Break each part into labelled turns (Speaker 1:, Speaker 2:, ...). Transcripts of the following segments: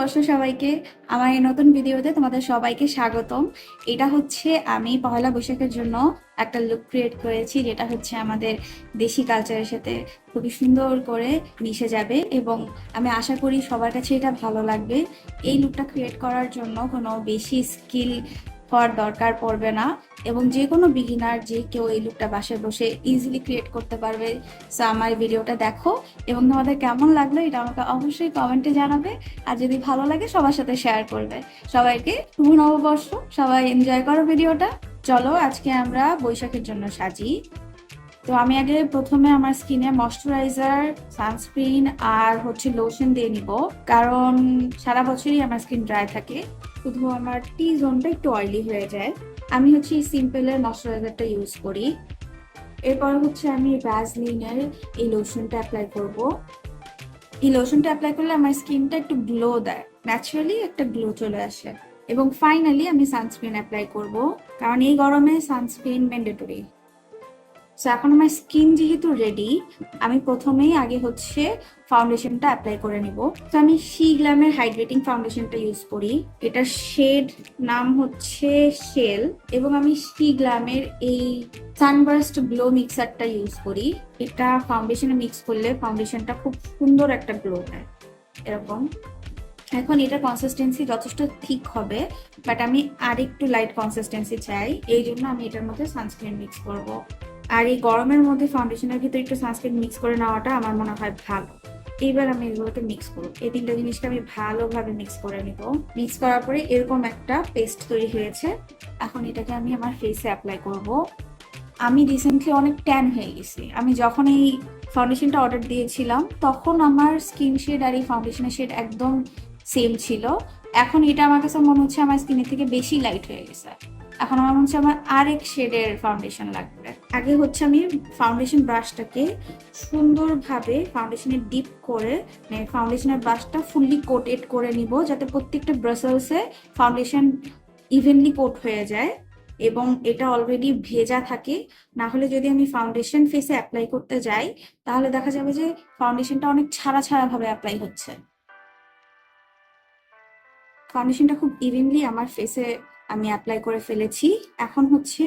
Speaker 1: নববর্ষ সবাইকে। আমার এই নতুন ভিডিওতে তোমাদের সবাইকে স্বাগতম। এটা হচ্ছে আমি পহেলা বৈশাখের জন্য একটা লুক ক্রিয়েট করেছি, যেটা হচ্ছে আমাদের দেশি কালচারের সাথে খুবই সুন্দর করে মিশে যাবে এবং আমি আশা করি সবার কাছে এটা ভালো লাগবে। এই লুকটা ক্রিয়েট করার জন্য কোনো বেশি স্কিল হওয়ার দরকার পড়বে না এবং যে কোনো বিগিনার যে কেউ এই লুকটা বাসায় বসে ইজিলি ক্রিয়েট করতে পারবে। সো আমার ভিডিওটা দেখো এবং তোমাদের কেমন লাগলো এটা আমাকে অবশ্যই কমেন্টে জানাবে। আর যদি ভালো লাগে সবার সাথে শেয়ার করবে। সবাইকে শুভ নববর্ষ, সবাই এনজয় করো ভিডিওটা। চলো আজকে আমরা বৈশাখের জন্য সাজি। তো আমি আগে প্রথমে আমার স্কিনে ময়শ্চারাইজার, সানস্ক্রিন আর হচ্ছে লোশন দিয়ে নিব, কারণ সারা বছরই আমার স্কিন ড্রাই থাকে, শুধু আমার টি জোনটা একটু অয়েলি হয়ে যায়। আমি হচ্ছে সিম্পলের ময়শ্চারাইজারটা ইউজ করি। এরপর হচ্ছে আমি ভ্যাসলিনের এই লোশনটা অ্যাপ্লাই করব। এই লোশনটা অ্যাপ্লাই করলে আমার স্কিনটা একটু গ্লো দেয়, ন্যাচারালি একটা গ্লো চলে আসে। এবং ফাইনালি আমি সানস্ক্রিন অ্যাপ্লাই করব, কারণ এই গরমে সানস্ক্রিন ম্যান্ডেটরি। সো এখন আমার স্কিন যেহেতু রেডি, আমি প্রথমেই আগে হচ্ছে ফাউন্ডেশনটা অ্যাপ্লাই করে নিব। তো আমি শি গ্ল্যামের হাইড্রেটিং ফাউন্ডেশনটা ইউজ করি। এটার শেড নাম হচ্ছে শেল এবং আমি শি গ্ল্যামের এই সানবার্স্ট গ্লো মিক্সারটা ইউজ করি। এটা ফাউন্ডেশনে মিক্স করলে ফাউন্ডেশনটা খুব সুন্দর একটা গ্লো দেয় এরকম। এখন এটার কনসিস্টেন্সি যথেষ্ট ঠিক হবে, বাট আমি আর একটু লাইট কনসিস্টেন্সি চাই, এই জন্য আমি এটার মধ্যে সানস্ক্রিন মিক্স করব। আর এই গরমের মধ্যে ফাউন্ডেশনের ভিতরে একটু সানস্ক্রিন মিক্স করে নেওয়াটা আমার মনে হয় ভালো। এইবার আমি এগুলোকে মিক্স করব, এই তিনটা জিনিসকে আমি ভালোভাবে মিক্স করে নিব। মিক্স করার পরে এরকম একটা পেস্ট তৈরি হয়েছে। এখন এটাকে আমি আমার ফেসে অ্যাপ্লাই করব। আমি রিসেন্টলি অনেক ট্যান হয়ে গেছি। আমি যখন এই ফাউন্ডেশনটা অর্ডার দিয়েছিলাম তখন আমার স্কিন শেড আর এই ফাউন্ডেশনের শেড একদম সেম ছিল। এখন এটা আমার কাছে মনে হচ্ছে আমার স্কিনের থেকে বেশি লাইট হয়ে গেছে। এখন আমার মনে হচ্ছে আমার আরেক শেডের ফাউন্ডেশন লাগবে। আগে হচ্ছে আমি ফাউন্ডেশন ব্রাশটাকে সুন্দরভাবে ফাউন্ডেশনে ডিপ করে ফাউন্ডেশনের ব্রাশটা ফুললি কোটেড করে নিব, যাতে প্রত্যেকটা ব্রাসেলসে ফাউন্ডেশন ইভেনলি কোট হয়ে যায় এবং এটা অলরেডি ভেজা থাকে। না হলে যদি আমি ফাউন্ডেশন ফেসে অ্যাপ্লাই করতে যাই তাহলে দেখা যাবে যে ফাউন্ডেশনটা অনেক ছাড়া ছাড়া ভাবে অ্যাপ্লাই হচ্ছে। ফাউন্ডেশনটা খুব ইভেনলি আমার ফেসে আমি অ্যাপ্লাই করে ফেলেছি। এখন হচ্ছে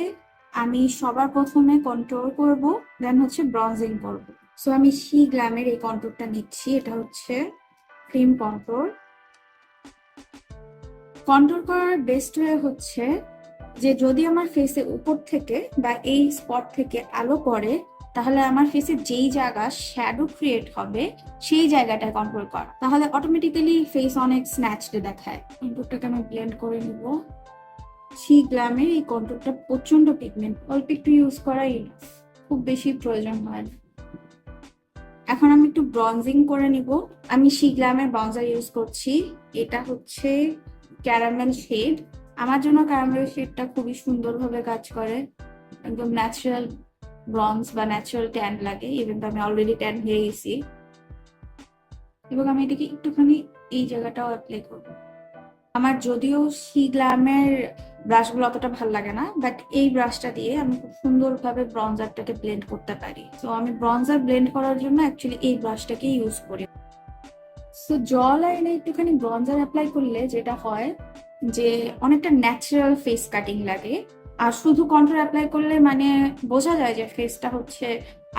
Speaker 1: আমি সবার প্রথমে কন্ট্রোল করব, দেন হচ্ছে ব্রঞ্জিং করব। সো আমি শি গ্ল্যামের এই কন্ট্রোলটা নিচ্ছি, এটা হচ্ছে ক্রিম কন্ট্রোল। কন্ট্রোল করার বেস্ট ওয়ে হচ্ছে যে যদি আমার ফেসে উপর থেকে বা এই স্পট থেকে আলো পড়ে তাহলে আমার ফেসে যেই জায়গা শ্যাডো ক্রিয়েট হবে সেই জায়গাটা কন্ট্রোল করা, তাহলে অটোমেটিক্যালি ফেস অনেক স্ন্যাচড দেখায়। কন্ট্রোলটাকে আমি ব্লেন্ড করে নিব। শি গ্ল্যামের এই কন্ট্রোলটা প্রচন্ড পিগমেন্ট, অল্প একটু ইউজ করাই খুব বেশি প্রয়োজন হয় না। এখন আমি একটু ব্রঞ্জিং করে নিব। আমি শি গ্ল্যামের ব্রঞ্জার ইউজ করছি, এটা হচ্ছে ক্যারামেল শেড। আমার জন্য ক্যারামেল শেডটা খুবই সুন্দরভাবে কাজ করে, একদম ন্যাচারাল ব্রঞ্জ বা ন্যাচারাল ট্যান লাগে, ইভেন তো আমি অলরেডি ট্যান হয়ে গেছি। এবং আমি এটাকে একটুখানি এই জায়গাটাও অ্যাপ্লাই করবো। আমার যদিও শি গ্ল্যামের ব্রাশগুলো অতটা ভালো লাগে না, বাট এই ব্রাশটা দিয়ে আমি খুব সুন্দরভাবে ব্রঞ্জারটাকে ব্লেন্ড করতে পারি। তো আমি ব্রঞ্জার ব্লেন্ড করার জন্য অ্যাকচুয়ালি এই ব্রাশটাকে ইউজ করি। সো জ লাইনে একটুখানি ব্রঞ্জার অ্যাপ্লাই করলে যেটা হয় যে অনেকটা ন্যাচারাল ফেস কাটিং লাগে। আর শুধু কন্ট্রোল অ্যাপ্লাই করলে মানে বোঝা যায় যে ফেসটা হচ্ছে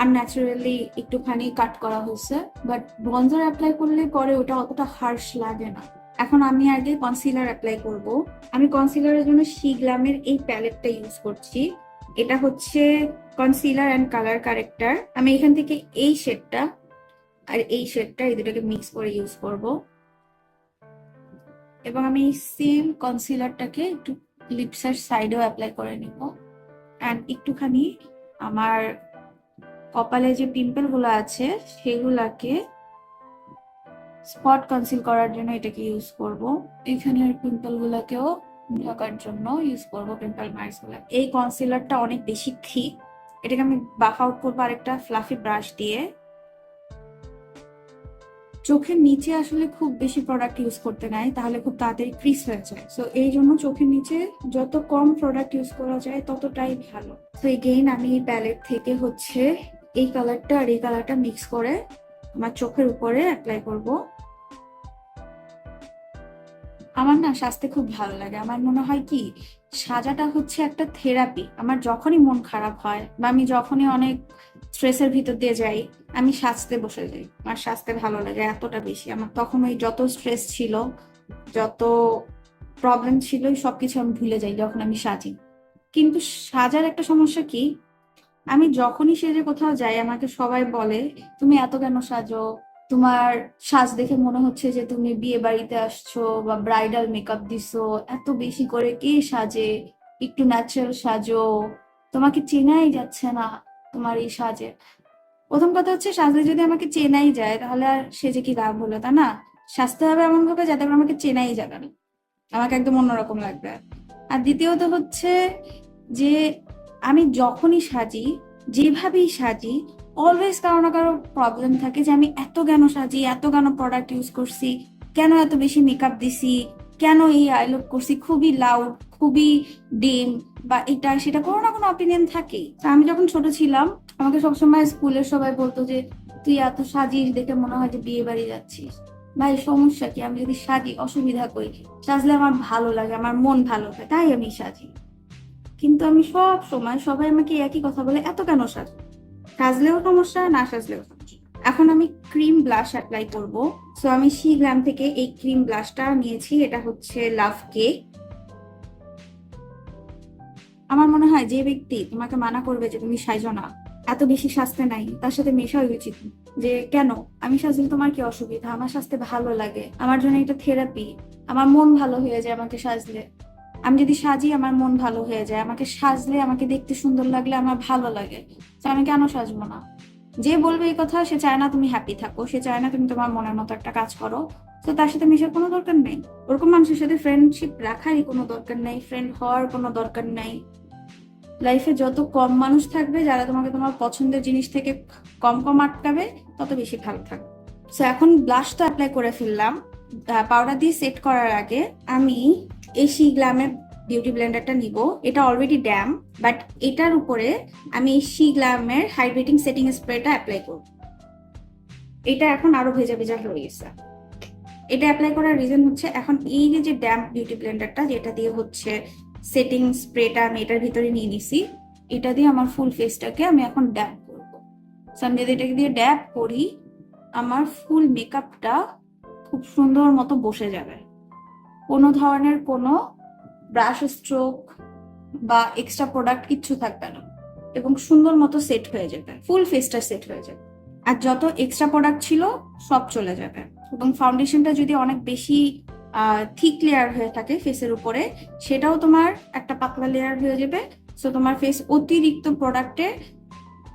Speaker 1: আনন্যাচারালি একটুখানি কাট করা হয়েছে, বাট ব্রঞ্জার অ্যাপ্লাই করলে পরে ওটা অতটা হার্শ লাগে না। এখন আমি আগে কনসিলার অ্যাপ্লাই করব। আমি কনসিলারের জন্য শি গ্ল্যামের এই প্যালেটটা ইউজ করছি। এটা হচ্ছে কনসিলার অ্যান্ড কালার কারেক্টার। আমি এখান থেকে এই শেডটা আর এই শেডটা এই দুটোকে মিক্স করে ইউজ করব। এবং আমি সেম কনসিলারটাকে একটু লিপসের সাইডেও অ্যাপ্লাই করে নিব। অ্যান্ড একটুখানি আমার কপালে যে পিম্পল গুলো আছে সেগুলাকে স্পট কনসিল করার জন্য এটাকে ইউজ করব। এখানের পিম্পল গুলাকেও ঢাকার জন্য ইউজ করব, পিম্পল মার্কস গুলা। এই কনসিলারটা অনেক বেশি থিক, এটাকে আমি বাফ আউট করবো আরেকটা ফ্লাফি ব্রাশ দিয়ে। চোখের নিচে আসলে খুব বেশি প্রোডাক্ট ইউজ করতে নাই, তাহলে খুব তাড়াতাড়ি ক্রিস হয়ে যায়। সো এই জন্য চোখের নিচে যত কম প্রোডাক্ট ইউজ করা যায় ততটাই ভালো। তো এগেইন আমি এই প্যালেট থেকে হচ্ছে এই কালারটা আর এই কালারটা মিক্স করে আমার চোখের উপরে অ্যাপ্লাই করব। আমার না সাজতে খুব ভালো লাগে। আমার মনে হয় কি, সাজাটা হচ্ছে একটা থেরাপি। আমার যখনই মন খারাপ হয় বা আমি যখনই অনেক স্ট্রেসের ভিতর দিয়ে যাই, আমি সাজতে বসে যাই। আমার সাজতে ভালো লাগে এতটা বেশি। আমার তখন ওই যত স্ট্রেস ছিল, যত প্রবলেম ছিল, ওই সবকিছু আমি ভুলে যাই যখন আমি সাজি। কিন্তু সাজার একটা সমস্যা কি, আমি যখনই সেজে কোথাও যাই আমাকে সবাই বলে, তুমি এত কেন সাজো? তোমার সাজ দেখে মনে হচ্ছে যে তুমি বিয়ে বাড়িতে আসছো বা ব্রাইডাল মেকআপ দিছো। এত বেশি করে কে সাজে? একটু ন্যাচারাল সাজো, তোমাকে চেনাই যাচ্ছে না তোমার এই সাজে। প্রথম কথা হচ্ছে, সাজলে যদি আমাকে চেনাই যায় তাহলে আর সেজে কি লাভ হলো, তা না? সাজতে হবে এমন ভাবে যাতে করে আমাকে চেনাই যাবে না, আমাকে একদম অন্যরকম লাগবে। আর দ্বিতীয়ত হচ্ছে যে আমি যখনই সাজি, যেভাবেই সাজি, অলওয়েজ কারো না কারো প্রবলেম থাকে যে আমি এত কেন সাজি, এত কেন প্রোডাক্ট ইউজ করছি, কেন এত বেশি মেকআপ দিছি, কেন এই আইলুক করছি, খুবই লাউড, খুবই ডিম, বা এটা সেটা কোনো না কোনো অপিনিয়ন থাকেই। তো আমি যখন ছোট ছিলাম, আমাকে সবসময় স্কুলের সবাই বলতো যে তুই এত সাজিস দেখে মনে হয় যে বিয়ে বাড়ি যাচ্ছিস। ভাই সমস্যা কি, আমি যদি সাজি অসুবিধা করি? সাজলে আমার ভালো লাগে, আমার মন ভালো হয়, তাই আমি সাজি। কিন্তু আমি সব সময় সবাই আমাকে একই কথা বলে, এত কেন সাজ? সাজলেও সমস্যা, না সাজলেও সমস্যা। এখন আমি ক্রিম ব্লাশ অ্যাপ্লাই করব। সো আমি সি গ্ল্যাম থেকে এই ক্রিম ব্লাশটা নিয়েছি, এটা হচ্ছে লাভ কেক। আমার মনে হয় যে ব্যক্তি তোমাকে মানা করবে যে তুমি সাজো না, এত বেশি সাজতে নাই, তার সাথে মেশাই উচিত না। যে কেন, আমি সাজলে তোমার কি অসুবিধা? আমার সাজতে ভালো লাগে, আমার জন্য এটা থেরাপি। আমার মন ভালো হয়ে যায় আমাকে সাজলে। আমি যদি সাজি আমার মন ভালো হয়ে যায়, আমাকে সাজলে আমাকে দেখতে সুন্দর লাগলে আমার ভালো লাগে। তো আমি কেন সাজবো না? যে বলবে এই কথা সে চায় না তুমি হ্যাপি থাকো, সে চায় না তুমি তোমার মনের মতো একটা কাজ করো। তো তার সাথে মেশার কোনো দরকার নেই। ওরকম মানুষের সাথে ফ্রেন্ডশিপ রাখারই কোনো দরকার নেই, ফ্রেন্ড হওয়ার কোনো দরকার নেই। লাইফে যত কম মানুষ থাকবে যারা তোমাকে তোমার পছন্দের জিনিস থেকে কম কম আটকাবে, তত বেশি ভালো থাকবে। সো এখন ব্লাশ তো অ্যাপ্লাই করে ফেললাম। পাউডার দিয়ে সেট করার আগে আমি এই সি গ্ল্যামের বিউটি ব্লেন্ডারটা নিব। এটা অলরেডি ড্যাম, বাট এটার উপরে আমি এই সি গ্ল্যামের হাইড্রেটিং সেটিং স্প্রেটা অ্যাপ্লাই করব। এটা এখন আরো ভেজা ভেজা হয়ে গেছে। এটা অ্যাপ্লাই করার রিজন হচ্ছে, এখন এই যে ড্যাম্প বিউটি ব্লেন্ডারটা যেটা দিয়ে হচ্ছে সেটিং স্প্রেটা আমি এটার ভিতরে নিয়ে নিছি, এটা দিয়ে আমার ফুল ফেসটাকে আমি এখন ড্যাপ করবো। সো আমি যদি এটাকে দিয়ে ড্যাপ করি, আমার ফুল মেকআপটা খুব সুন্দর মতো বসে যাবে। কোনো ধরনের কোনো ব্রাশ স্ট্রোক বা এক্সট্রা প্রোডাক্ট কিচ্ছু থাকবে না, এবং সুন্দর মতো সেট হয়ে যাবে, ফুল ফেসটা সেট হয়ে যাবে। আর যত এক্সট্রা প্রোডাক্ট ছিল সব চলে যাবে। এবং ফাউন্ডেশনটা যদি অনেক বেশি থিক লেয়ার হয়ে থাকে ফেসের উপরে, সেটাও তোমার একটা পাতলা লেয়ার হয়ে যাবে। সো তোমার ফেস অতিরিক্ত প্রোডাক্টে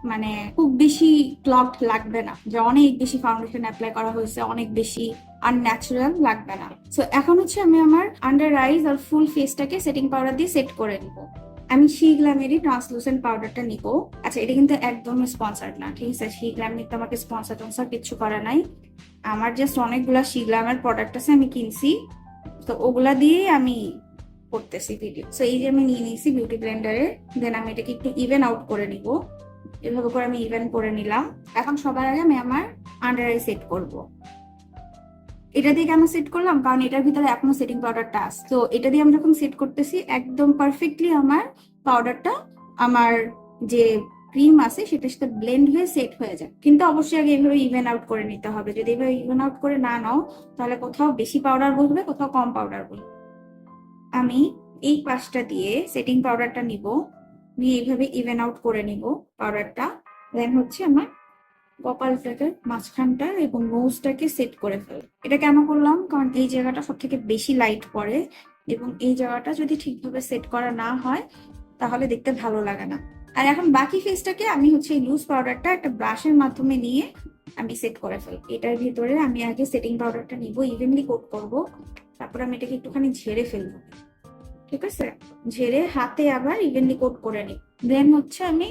Speaker 1: মানে খুব বেশি ক্লগড লাগবে না, যে অনেক বেশি ফাউন্ডেশন অ্যাপ্লাই করা হয়েছে, অনেক বেশি আনন্যাচারাল লাগবে না। সো এখন হচ্ছে আমি আমার আন্ডার আইজ আর ফুল ফেসটাকে সেটিং পাউডার দিয়ে সেট করে নিব। আমি শি গ্ল্যামেরই ট্রান্সলুসেন্ট পাউডারটা নিব। আচ্ছা, এটা কিন্তু একদম স্পন্সার্ড না, ঠিক আছে? শি গ্ল্যাম নিতে আমাকে স্পন্সার টন্সার কিচ্ছু করা নাই। আমার জাস্ট অনেকগুলা শি গ্ল্যামের প্রোডাক্ট আছে, আমি কিনছি, তো ওগুলা দিয়েই আমি করতেছি ভিডিও। সো এই যে আমি নিয়ে নিয়েছি বিউটি ব্লেন্ডারে, দেন আমি এটাকে একটু ইভেন আউট করে নিব। এভাবে করে আমি ইভেন করে নিলাম। এখন সবার আগে আমি আমার আন্ডার আই সেট করব। এটা দিয়ে কেন সেট করলাম, কারণ এটার ভিতরে এখনো সেটিং পাউডারটা আছে। তো এটা দিয়ে আমি যখন সেট করতেছি, একদম পারফেক্টলি আমার পাউডারটা আমার যে ক্রিম আছে সেটার সাথে ব্লেন্ড হয়ে সেট হয়ে যায়। কিন্তু অবশ্যই আগে এইভাবে ইভেন আউট করে নিতে হবে। যদি এভাবে ইভেন আউট করে না নাও, তাহলে কোথাও বেশি পাউডার বসবে, কোথাও কম পাউডার বসবে। আমি এই পাশটা দিয়ে সেটিং পাউডারটা নিব, নিয়ে এইভাবে ইভেন আউট করে নিব পাউডারটা। দেন হচ্ছে আমার কপালটাকে মাঝখানটা এবং নোজটাকে সেট করে ফেল। এটা কেন করলাম, কারণ এই জায়গাটা সব থেকে বেশি লাইট পড়ে, এবং এই জায়গাটা যদি ঠিকভাবে সেট করা না হয় তাহলে দেখতে ভালো লাগে না। আর এখন বাকি ফেসটাকে আমি হচ্ছে এই লুজ পাউডারটা একটা ব্রাশের মাধ্যমে নিয়ে আমি সেট করে ফেল। এটার ভিতরে আমি আগে সেটিং পাউডারটা নিব, ইভেনলি কোট করব, তারপর আমি এটাকে একটুখানি ঝেড়ে ফেলবো, ঠিক আছে? ঝেড়ে হাতে আবার ইভেনলি কোট করে নিই। দেন হচ্ছে আমি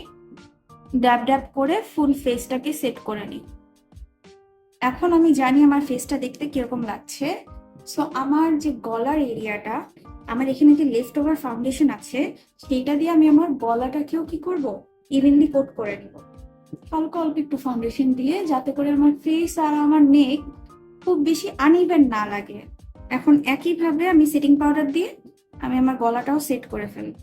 Speaker 1: ড্যাব ড্যাব করে ফুল ফেসটাকে সেট করে নিই। এখন আমি জানি আমার ফেসটা দেখতে কিরকম লাগছে। সো আমার যে গলার এরিয়াটা, আমার এখানে যে লেফট ওভার ফাউন্ডেশন আছে, সেইটা দিয়ে আমি আমার গলাটাকেও কি করব, ইভেনলি কোট করে নিব। হালকা অল্প একটু ফাউন্ডেশন দিয়ে, যাতে করে আমার ফেস আর আমার নেক খুব বেশি আনইভেন না লাগে। এখন একইভাবে আমি সেটিং পাউডার দিয়ে আমি আমার গলাটাও সেট করে ফেলবো।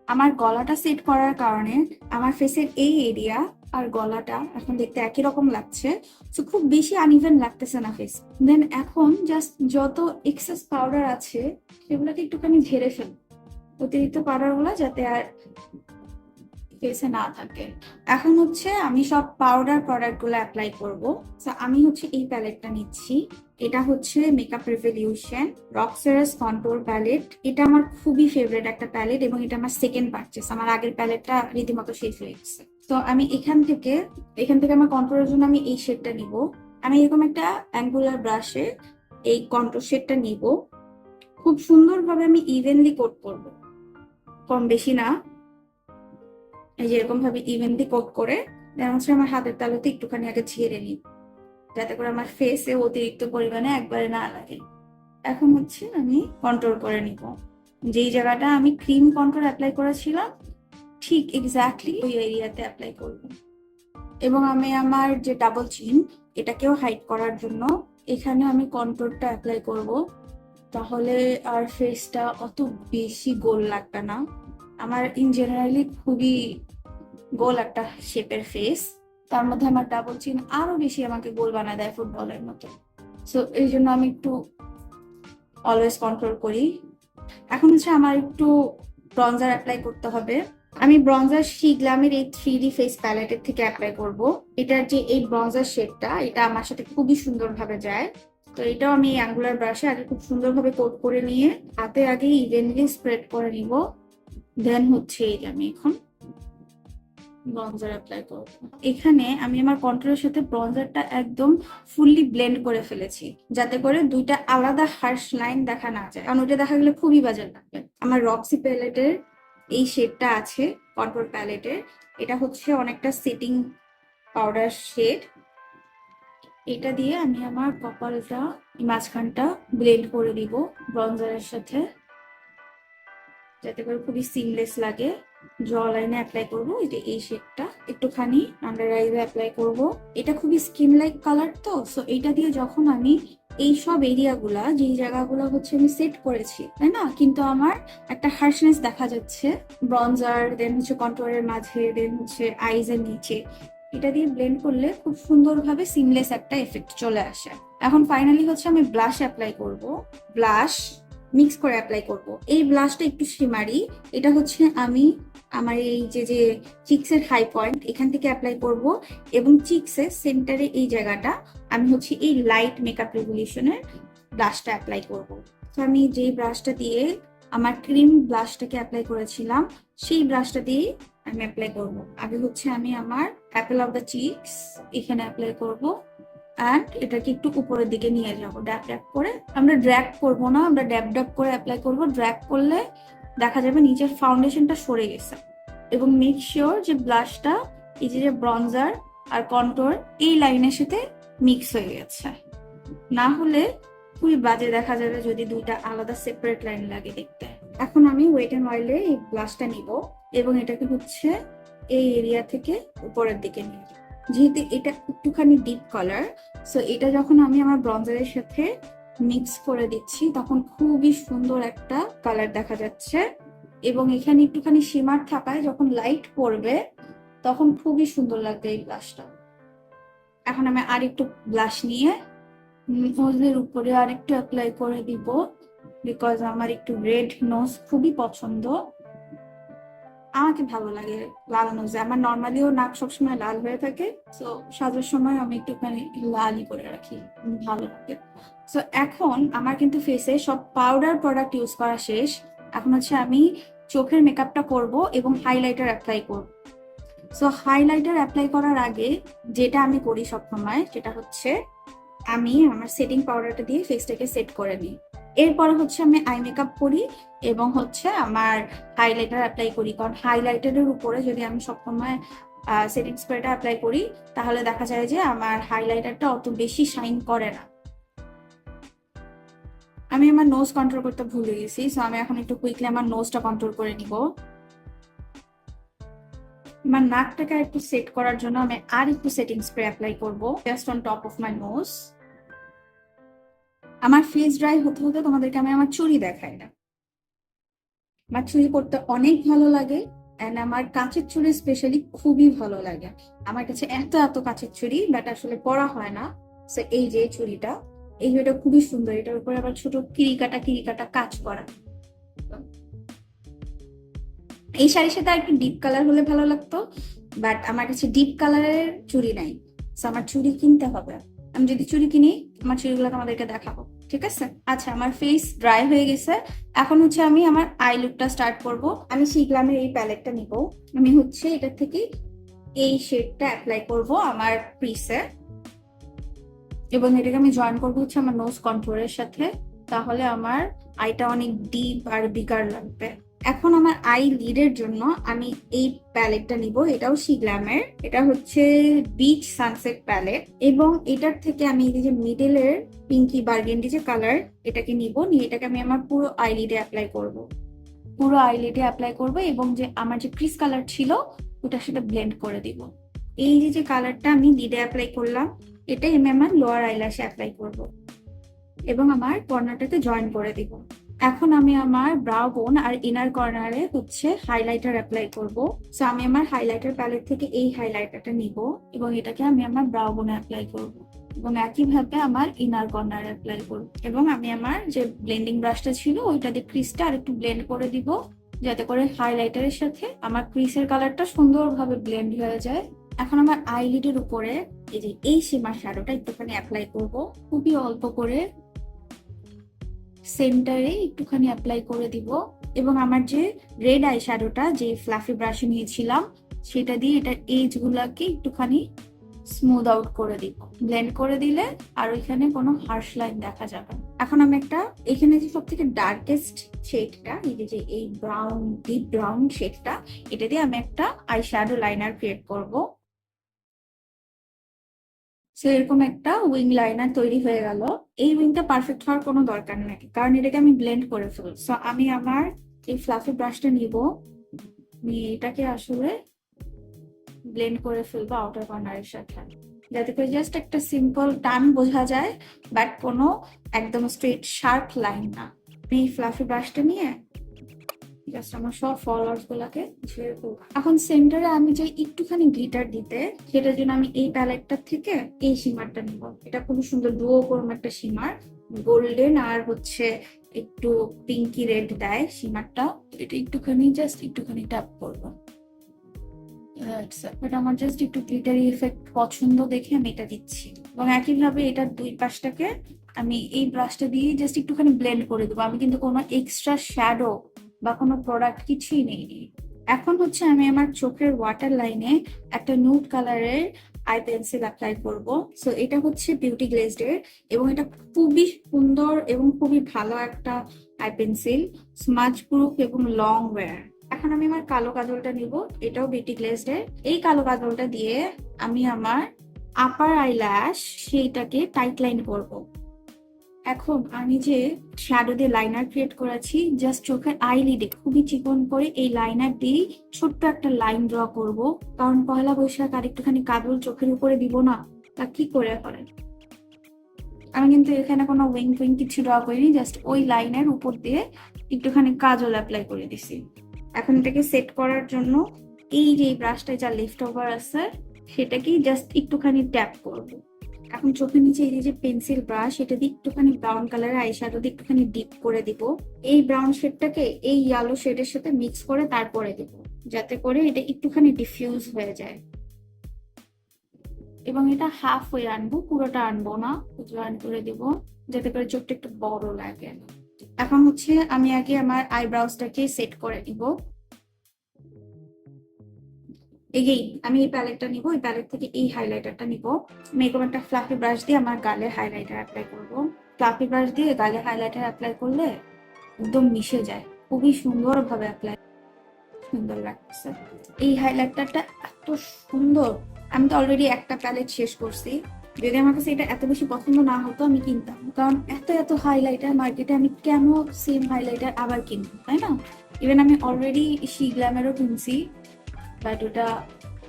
Speaker 1: আমার গলাটা সেট করার কারণে আমার ফেসের এই এরিয়া আর গলাটা এখন দেখতে একই রকম লাগছে, তো খুব বেশি আনইভেন লাগতেছে না ফেস। দেন এখন জাস্ট যত এক্সেস পাউডার আছে সেগুলোকে একটুখানি ঝেড়ে ফেলবো, অতিরিক্ত পাউডার গুলো যাতে আর ফেসে না থাকে। এখন হচ্ছে আমি সব পাউডার প্রোডাক্ট গুলো অ্যাপ্লাই করবো। তো আমি হচ্ছে এই প্যালেটটা নিচ্ছি। এটা হচ্ছে মেকআপ রেভলিউশন রক্সারাস কন্ট্যুর প্যালেট। এটা আমার খুবই ফেভারিট একটা প্যালেট এবং এটা আমার সেকেন্ড পারচেস। আমার আগের প্যালেটটা রীতিমতো শেষ হয়ে গেছে। তো আমি এখান থেকে আমার কন্ট্যুরের জন্য আমি এই শেডটা নিব। আমি এরকম একটা অ্যাঙ্গুলার ব্রাশে এই কন্ট্যুর শেডটা নিব। খুব সুন্দরভাবে আমি ইভেনলি কোট করব, কম বেশি না। এই যে এরকম ভাবে ইভেনলি কোট করে দেন হচ্ছে আমার হাতের তালুতে একটুখানি আগে ঝেড়ে নিই, যাতে করে আমার ফেসে অতিরিক্ত পরিমাণে একবারে না লাগে। এখন হচ্ছে আমি কন্ট্রোল করে নিব। যেই জায়গাটা আমি ক্রিম কন্ট্রোল অ্যাপ্লাই করেছিলাম ঠিক এক্স্যাক্টলি ওই এরিয়াতে অ্যাপ্লাই করব। এবং আমি আমার যে ডাবল চিন এটাকেও হাইড করার জন্য এখানে আমি কন্ট্রোলটা অ্যাপ্লাই করব। তাহলে আর ফেসটা অত বেশি গোল লাগবে না। আমার ইন জেনারেলি খুবই গোল একটা শেপের ফেস, তার মধ্যে আমার ডাবল চিন আরো বেশি আমাকে গোল বানায় দেয় ফুটবলের মতো। সো এই জন্য আমি একটু অলওয়েজ কন্ট্রোল করি। এখন হচ্ছে আমার একটু ব্রঞ্জার অ্যাপ্লাই করতে হবে। আমি ব্রঞ্জার গ্ল্যামের এই 3D ফেস প্যালেটের থেকে অ্যাপ্লাই করব। এটার যে এই ব্রঞ্জার শেডটা এটা আমার সাথে খুবই সুন্দরভাবে যায়। তো এটাও আমি অ্যাঙ্গুলার ব্রাশে আগে খুব সুন্দরভাবে কোট করে নিয়ে হাতে আগে ইভেনলি স্প্রেড করে নিব। দেন হচ্ছে এই যে আমি এখন ব্রঞ্জার অ্যাপ্লাই করব। এখানে আমি আমার কন্ট্রোলের সাথে ব্রঞ্জারটা একদম ফুললি ব্লেন্ড করে ফেলেছি, যাতে করে দুইটা আলাদা হার্শ লাইন দেখা না যায়, কারণ ওইটা দেখা গেলে খুবই বাজে লাগবে। আমার রক্সি প্যালেটের এই শেডটা আছে কন্ট্রোল প্যালেটের, এটা হচ্ছে অনেকটা সেটিং পাউডার শেড। এটা দিয়ে আমি আমার কপালটা মাঝখানটা ব্লেন্ড করে দিব ব্রঞ্জারের সাথে, যাতে করে খুবই সিমলেস লাগে। জ লাইনে অ্যাপ্লাই করবো এই শেডটা, একটুখানি আন্ডার আইজে অ্যাপ্লাই করব। এটা খুবই স্কিন লাইক কালার, তো সো এটা দিয়ে যখন আমি এই সব এরিয়াগুলা যেই জায়গাগুলো হচ্ছে আমি সেট করেছি তাই না, কিন্তু আমার একটা হার্শনেস দেখা যাচ্ছে ব্রঞ্জার দেন হচ্ছে কন্ট্রোলের মাঝে দেন হচ্ছে আইজের নিচে, এটা দিয়ে ব্লেন্ড করলে খুব সুন্দরভাবে সিমলেস একটা এফেক্ট চলে আসে। এখন ফাইনালি হচ্ছে আমি ব্লাশ অ্যাপ্লাই করব। ব্লাশ মিক্স করে অ্যাপ্লাই করব। এই ব্লাশটা একটু শিমারি, এটা হচ্ছে আমি আমার এই যে চিক্সের হাই পয়েন্ট এখান থেকে অ্যাপ্লাই করব এবং চিক্সের সেন্টারে এই জায়গাটা আমি হচ্ছে এই লাইট মেকআপ রেভলিউশনের ব্লাশটা অ্যাপ্লাই করব। তো আমি যেই ব্রাশটা দিয়ে আমার ক্রিম ব্লাশটাকে অ্যাপ্লাই করেছিলাম সেই ব্রাশটা দিয়ে আমি অ্যাপ্লাই করব। আগে হচ্ছে আমি আমার অ্যাপেল অফ দ্য চিক্স এখানে অ্যাপ্লাই করব অ্যান্ড এটাকে একটু উপরের দিকে নিয়ে যাবো ড্যাপ ড্যাপ করে। আমরা ড্র্যাগ করবো না, আমরা ড্যাপ ড্যাপ করে অ্যাপ্লাই করবো। ড্র্যাগ করলে দেখা যাবে নিচের ফাউন্ডেশনটা সরে গেছে। এবং মেক শিওর যে ব্লাশটা এই যে ব্রঞ্জার আর কন্ট্যুর এই লাইনের সাথে মিক্স হয়ে গেছে, না হলে খুবই বাজে দেখা যাবে যদি দুইটা আলাদা সেপারেট লাইন লাগে দেখতে। এখন আমি ওয়েট এন্ড ওয়াইল্ডে এই ব্লাশটা নিব এবং এটাকে হচ্ছে এই এরিয়া থেকে উপরের দিকে নিয়ে যাব। যেহেতু এটা একটুখানি ডিপ কালার, সো এটা যখন আমি আমার ব্রঞ্জারের সাথে মিক্স করে দিচ্ছি তখন খুবই সুন্দর একটা কালার দেখা যাচ্ছে এবং এখানে একটুখানি শিমার থাকায় যখন লাইট পড়বে তখন খুবই সুন্দর লাগবে এই ব্লাশটা। এখন আমি আর একটু ব্লাশ নিয়ে নোজের উপরে আর একটু অ্যাপ্লাই করে দিব, বিকজ আমার একটু রেড নোজ খুবই পছন্দ। আমাকে ভালো লাগে লাল নোজে, আমার নর্মালিও নাক সবসময় লাল হয়ে থাকে, তো সাজার সময় আমি একটুখানি লালই করে রাখি, ভালো লাগে। তো এখন আমার কিন্তু ফেসে সব পাউডার প্রোডাক্ট ইউজ করা শেষ। এখন হচ্ছে আমি চোখের মেকআপটা করব এবং হাইলাইটার অ্যাপ্লাই করব। সো হাইলাইটার অ্যাপ্লাই করার আগে যেটা আমি করি সবসময় সেটা হচ্ছে আমি আমার সেটিং পাউডারটা দিয়ে ফেসটাকে সেট করে নিই। এরপরে হচ্ছে আমি আই মেকআপ করি এবং হচ্ছে আমার হাইলাইটার অ্যাপ্লাই করি, কারণ হাইলাইটারের উপরে যদি আমি সবসময় সেটিং স্প্রেটা অ্যাপ্লাই করি তাহলে দেখা যায় যে আমার হাইলাইটারটা অত বেশি শাইন করে না। আমি আমার নোজ কন্ট্রোল করতে ভুলে গেছি, সো আমি এখন একটু কুইকলি আমার নোজটা কন্ট্রোল করে নিব। আমার নাকটাকে একটু সেট করার জন্য আমি আর একটু সেটিং স্প্রে অ্যাপ্লাই করব just on top of my nose. আমার ফেস ড্রাই হতে হতে তোমাদেরকে আমি আমার চুড়ি দেখাই না। আমার চুড়ি পরতে অনেক ভালো লাগে, অ্যান্ড আমার কাঁচের চুড়ি স্পেশালি খুবই ভালো লাগে। আমার কাছে এত এত কাঁচের চুড়ি বাট আসলে পরা হয় না। তো এই যে চুড়িটা, এই চুড়িটা খুবই সুন্দর, এটার উপরে আবার ছোট কিরিকাটা কাজ করা। এই শাড়ির সাথে আর একটু ডিপ কালার হলে ভালো লাগতো, বাট আমার কাছে ডিপ কালারের চুড়ি নাই। তো আমার চুড়ি কিনতে হবে। আমি যদি চুড়ি কিনি আমার চুড়িগুলো তোমাদেরকে দেখাবো, ঠিক আছে? আচ্ছা, আমার ফেস ড্রাই হয়ে গেছে। এখন হচ্ছে আমি আমার আই লুকটা স্টার্ট করব। আমি শিগ্লামের এই প্যালেটটা নিব। আমি হচ্ছে এটা থেকে এই শেডটা অ্যাপ্লাই করব আমার ক্রিসে, এবং এটাকে আমি জয়েন করবো হচ্ছে আমার নোজ কন্ট্রোলের সাথে। তাহলে আমার আইটা অনেক ডিপ আর বিগার লাগবে। এখন আমার আই লিডের জন্য আমি এই প্যালেটটা নিব, এটাও শিগ্লামের। এটা হচ্ছে বিচ সানসেট প্যালেট, এবং এটার থেকে আমি এই যে মিডলের পিঙ্কি বার্গেন্ডি যে কালার, এটাকে নিব, নিয়ে এটাকে আমি আমার পুরো আই লিডে অ্যাপ্লাই করব। পুরো আই লিডে অ্যাপ্লাই করব, এবং যে আমার যে ক্রিস কালার ছিল ওটার সাথে ব্লেন্ড করে দিব। এই যে যে কালারটা আমি লিডে অ্যাপ্লাই করলাম, এটাই আমি আমার লোয়ার আইল্যাশে অ্যাপ্লাই করব, এবং আমার কর্নারটাতে জয়েন করে দিব। এখন আমি আমার ব্রাউ বোন আর ইনার কর্নারে হচ্ছে হাইলাইটার অ্যাপ্লাই করব। সো আমি আমার হাইলাইটার প্যালেট থেকে এই হাইলাইটারটা নিব, এবং এটাকে আমি আমার ব্রাউ বোনে অ্যাপ্লাই করব, এবং একইভাবে আমার ইনার কর্নারে অ্যাপ্লাই করব। এবং আমি আমার যে ব্লেন্ডিং ব্রাশটা ছিল ওইটা দিয়ে ক্রিসটা আর একটু ব্লেন্ড করে দিব, যাতে করে হাইলাইটারের সাথে আমার ক্রিসের কালারটা সুন্দরভাবে ব্লেন্ড হয়ে যায়। এখন আমার আইলিডের উপরে এই যে এই সীমার শ্যাডোটা একটুখানি অ্যাপ্লাই করব, খুবই অল্প করে সেন্টারে একটুখানি অ্যাপ্লাই করে দিব। এবং আমার যে রেড আই শ্যাডোটা যে ফ্লাফি ব্রাশে নিয়েছিলাম সেটা দিয়ে এটার এজ গুলাকে একটুখানি স্মুথ আউট করে দিব। ব্লেন্ড করে দিলে আর ওইখানে কোনো হার্শ লাইন দেখা যাবে না। এখন আমি একটা, এখানে যে সব থেকে ডার্কেস্ট শেডটা, এই যে এই ব্রাউন ডিপ ব্রাউন শেডটা, এটা দিয়ে আমি একটা আই শ্যাডো লাইনার ক্রিয়েট করব। সো এরকম একটা উইং লাইনার তৈরি হয়ে গেল। এই উইংটা পারফেক্ট হওয়ার কোনো দরকার নেই, কারণ এটাকে আমি ব্লেন্ড করে ফেলব। সো আমি আমার এই ফ্লাফি ব্রাশটা নিব, নিয়ে এটাকে আসলে ব্লেন্ড করে ফেলবো আউটার কর্নারের সাথে, যাতে করে জাস্ট একটা সিম্পল টান বোঝা যায়, বাট কোনো একদম স্ট্রেট শার্প লাইন না। আমি এই ফ্লাফি ব্রাশটা নিয়ে জাস্ট আমার সব ফলোয়ার্স গুলাকে ঝেড়ে ফেলবো। এখন সেন্টারে আমি যে একটুখানি গ্লিটার দিতে, সেটার জন্য আমি এই প্যালেটটা থেকে এই শিমারটা নিব। এটা খুব সুন্দর ডুও করম একটা শিমার, গোল্ডেন আর হচ্ছে একটু পিঙ্কি রেড দেয় শিমারটা। এটা একটুখানি জাস্ট একটুখানি ট্যাপ করবো। এটা আমার জাস্ট একটু গ্লিটারি এফেক্ট পছন্দ দেখে আমি এটা দিচ্ছি, এবং একইভাবে এটার দুই পাশটাকে আমি এই ব্রাশটা দিয়ে জাস্ট একটুখানি ব্লেন্ড করে দেবো। আমি কিন্তু কোনো এক্সট্রা শ্যাডো বা কোনো প্রোডাক্ট কিছুই নেই। এখন হচ্ছে আমি আমার চোখের ওয়াটার লাইনে একটা নুড কালারের আই পেন্সিল অ্যাপ্লাই করব। সো এটা হচ্ছে বিউটি গ্লেজড এর, এবং এটা খুবই সুন্দর এবং খুবই ভালো একটা আই পেন্সিল, স্মাজ প্রুফ এবং লং ওয়্যার। এখন আমি আমার কালো কাজলটা নিব, এটাও বিউটি গ্লেজড এর। এই কালো কাজলটা দিয়ে আমি আমার আপার আইল্যাশ সেইটাকে টাইট লাইন করব। এখন আমি যে শ্যাডো দিয়ে লাইনার ক্রিয়েট করেছি, জাস্ট চোখের আইলিডে খুবই চিকন করে এই লাইনার দিয়ে ছোট্ট একটা লাইন ড্র করব, কারণ পয়লা বৈশাখ আর একটুখানি কাজল চোখের উপরে দিব না, তা কি করে করেন। আমি কিন্তু এখানে কোনো উইং টুইং কিছু ড্র করিনি, জাস্ট ওই লাইনের উপর দিয়ে একটুখানি কাজল অ্যাপ্লাই করে দিছি। এখন এটাকে সেট করার জন্য এই যে ব্রাশটা যা লেফট ওভার আছে সেটাকেই জাস্ট একটুখানি ট্যাপ করব। এখন চোখের নিচে এই যে পেন্সিল ব্রাশ, এটা দিয়ে একটুখানি ব্রাউন কালারের আইশ্যাডো দিয়ে একটুখানি ডিপ করে দিব। এই ব্রাউন শেডটাকে এই ইয়েলো শেডের সাথে মিক্স করে তারপরে দিব, যাতে করে এটা একটুখানি ডিফিউজ হয়ে যায়। এবং এটা হাফ হয়ে আনবো, পুরোটা আনবো না, জয়েন করে দিব, যাতে করে চোখটা একটু বড় লাগে। এখন হচ্ছে আমি আগে আমার আইব্রাউজটাকে সেট করে দিব। আমি এই প্যালেটটা নিব, এই প্যালেট থেকে এই হাইলাইটারটা নিব। আমি এরকম একটা ফ্লাফি ব্রাশ দিয়ে আমার গালে হাইলাইটার অ্যাপ্লাই করব। ফ্লাফি ব্রাশ দিয়ে গালে হাইলাইটার অ্যাপ্লাই করলে একদম মিশে যায়, খুবই সুন্দর ভাবে অ্যাপ্লাই, সুন্দর লাগছে। এই হাইলাইটারটা এত সুন্দর, আমি তো অলরেডি একটা প্যালেট শেষ করছি। যদি আমার কাছে এটা এত বেশি পছন্দ না হতো আমি কিনতাম, কারণ এত এত হাইলাইটার মার্কেটে, আমি কেন সেম হাইলাইটার আবার কিনবো, তাই না? ইভেন আমি অলরেডি শিগ্লামেরও কিনছি, বাট ওটা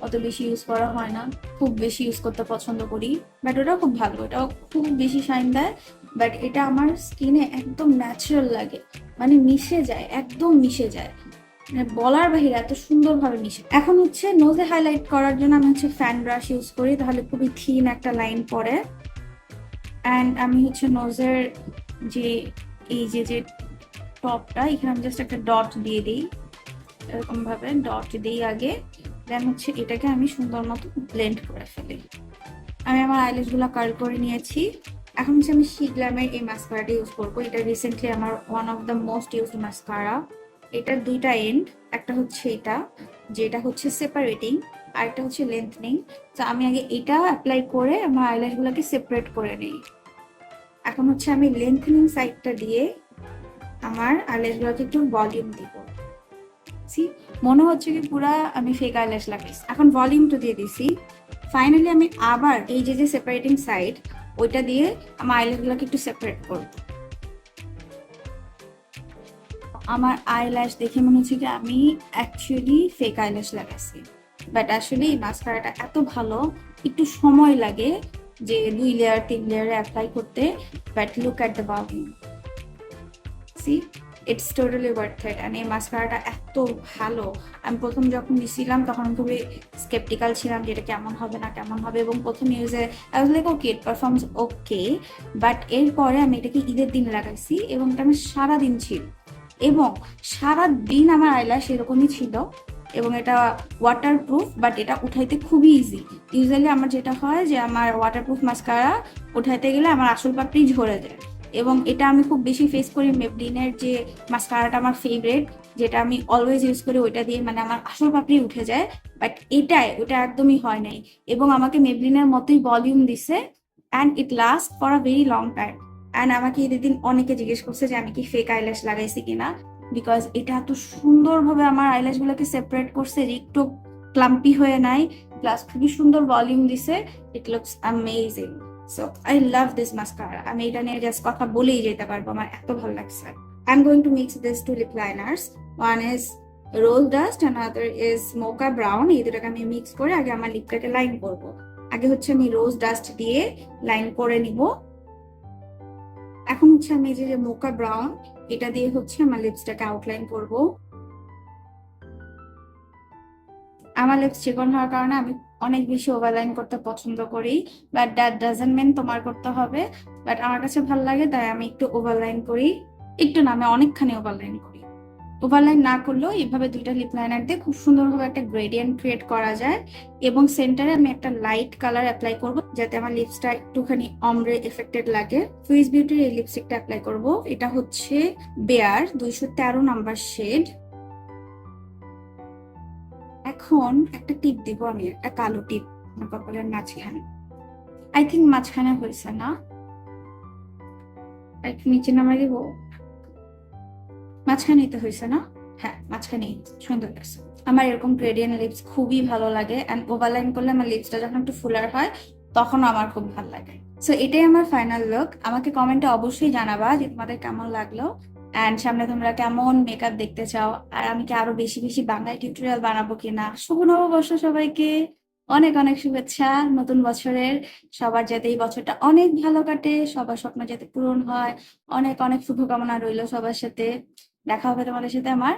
Speaker 1: অত বেশি ইউজ করা হয় না, খুব বেশি ইউজ করতে পছন্দ করি। বাট ওটাও খুব ভালো, ওটাও খুব বেশি শাইন দেয়, বাট এটা আমার স্কিনে একদম ন্যাচারাল লাগে, মানে মিশে যায়, একদম মিশে যায়, মানে বলার বাহিরে এত সুন্দরভাবে মিশে। এখন হচ্ছে নোজে হাইলাইট করার জন্য আমি হচ্ছে ফ্যান ব্রাশ ইউজ করি, তাহলে খুবই থিন একটা লাইন পড়ে। অ্যান্ড আমি হচ্ছে নোজের যে এই যে যে টপটা, এখানে আমি জাস্ট একটা ডট দিয়ে দিই, এরকম ভাবে ডট দিই আগে, দেন হচ্ছে এটাকে আমি সুন্দর মতো ব্লেন্ড করে ফেলি। আমি আমার আইল্যাশ গুলা কার্ল করে নিয়েছি। এখন হচ্ছে আমি শিগ্লামের এই মাস্কারাটা ইউজ করবো। এটা রিসেন্টলি আমার one of the most used mascara. এটার দুইটা এন্ড, একটা হচ্ছে এটা যেটা হচ্ছে সেপারেটিং, আর একটা হচ্ছে লেন্থনিং। তো আমি আগে এটা অ্যাপ্লাই করে আমার আইল্যাশ গুলাকে সেপারেট করে নিই। এখন হচ্ছে আমি লেন্থনিং সাইডটা দিয়ে আমার আইল্যাশ গুলোকে একটু ভলিউম দিব। সি, মনে হচ্ছে কি পুরা আমি ফেক আইল্যাশ লাগাইছি। এখন ভলিউমটা দিয়ে দিছি। ফাইনালি আমি আবার এই যে যে সেপারেটিং সাইড, ওইটা দিয়ে আমার আইল্যাশ গুলোকে একটু সেপারেট করব। আমার আইল্যাশ দেখে মনে হচ্ছে কি আমি অ্যাকচুয়ালি ফেক আইল্যাশ লাগাইছি, বাট আসলে এই মাস্কারাটা এত ভালো, একটু সময় লাগে যে 2 লেয়ার 3 লেয়ারে অ্যাপ্লাই করতে, but look at the volume, see, it's totally worth it. And এই মাস্কারাটা এত ভালো। আমি প্রথম যখন নিছিলাম তখন আমি খুবই স্কেপটিক্যাল ছিলাম যে এটা কেমন হবে না কেমন হবে, এবং প্রথম ইউজে I was like okay it performs okay, but এরপরে আমি এটাকে ঈদের দিন লাগাইছি এবং এটা আমি সারাদিন ছিল, এবং সারা দিন আমার আইল্যাশ এরকমই ছিল, এবং এটা ওয়াটারপ্রুফ, বাট এটা উঠাইতে খুবই ইজি। ইউজুয়ালি আমার যেটা হয় যে আমার ওয়াটারপ্রুফ মাস্কারা উঠাইতে গেলে আমার আসল পাপড়ি ঝরে যায়, এবং এটা আমি খুব বেশি ফেস করি। মেবলিনের যে মাস্কারাটা আমার ফেভারিট, যেটা আমি অলওয়েজ ইউজ করি, ওইটা দিয়ে মানে আমার আসল পাপড়ি উঠে যায়, বাট ওটা একদমই হয় নাই, এবং আমাকে মেবলিনের মতোই ভলিউম দিছে, and it last for a very long time. And আমাকে ঈদের দিন অনেকে জিজ্ঞেস করছে যে আমি কি ফেক আইল্যাশ লাগাইছি কিনা, বিকজ এটা এত সুন্দরভাবে আমার আইল্যাশ গুলোকে সেপারেট করছে যে একটু ক্লাম্পি হয়ে নাই, প্লাস খুবই সুন্দর ভলিউম দিছে। It looks amazing. So I love this mascara. আমি এটা নিয়ে জাস্ট কথা বলেই যেতে পারবো, আমার এত ভালো লাগছে। I am going to mix this two lip liners. One is rose dust and other is mocha brown. এই দুটাকে আমি মিক্স করে আগে আমার লিপটাকে লাইন করব। আগে হচ্ছে আমি রোজ ডাস্ট দিয়ে লাইন করে নিব। এখন হচ্ছে আমি যে মোকা ব্রাউন, এটা দিয়ে হচ্ছে আমার লিপসটাকে আউটলাইন করব। আমার লিপস চিকন হওয়ার কারণে আমি অনেক বেশি ওভারলাইন করতে পছন্দ করি, বাট দ্যাট ডাজন্ট মিন তোমার করতে হবে। বাট আমার কাছে ভালো লাগে, তাই আমি একটু ওভারলাইন করি। একটু না, আমি অনেকখানি ওভারলাইন করি। ওভারলাইন না করলেও এইভাবে দুইটা লিপ লাইনার দিয়ে খুব সুন্দরভাবে একটা গ্রেডিয়েন্ট ক্রিয়েট করা যায়। এবং সেন্টারে আমি একটা লাইট কালার অ্যাপ্লাই করব, যাতে আমার লিপসটা একটুখানি অমরে এফেক্টেড লাগে। সুইস বিউটির এই লিপস্টিকটা অ্যাপ্লাই করব। এটা হচ্ছে বেয়ার 213 নাম্বার শেড। এখন একটা টিপ দিব আমি, একটা কালো টিপ আমার কপালের মাঝখানে। আই থিঙ্ক মাঝখানে হয়েছে না, একটু নিচে নামাই দিব। মাঝখানেই তো হয়েছে না? হ্যাঁ, মাঝখানেই। সুন্দর লাগছে। আমার এরকম গ্রেডিয়েন্ট লিপস খুবই ভালো লাগে, অ্যান্ড ওভারলাইন করলে আমার লিপসটা যখন একটু ফুলার হয় তখনও আমার খুব ভালো লাগে। সো এটাই আমার ফাইনাল লুক। আমাকে কমেন্টে অবশ্যই জানাবা যে তোমাদের কেমন লাগলো, অ্যান্ড সামনে তোমরা কেমন মেকআপ দেখতে চাও, আর আমি কি আরো বেশি বেশি বাংলায় টিউটোরিয়াল বানাবো কিনা। শুভ নববর্ষ সবাইকে, অনেক অনেক শুভেচ্ছা নতুন বছরের। সবার যাতে এই বছরটা অনেক ভালো কাটে, সবার স্বপ্ন যাতে পূরণ হয়। অনেক অনেক শুভকামনা রইলো সবার সাথে। দেখা হবে তোমাদের সাথে আমার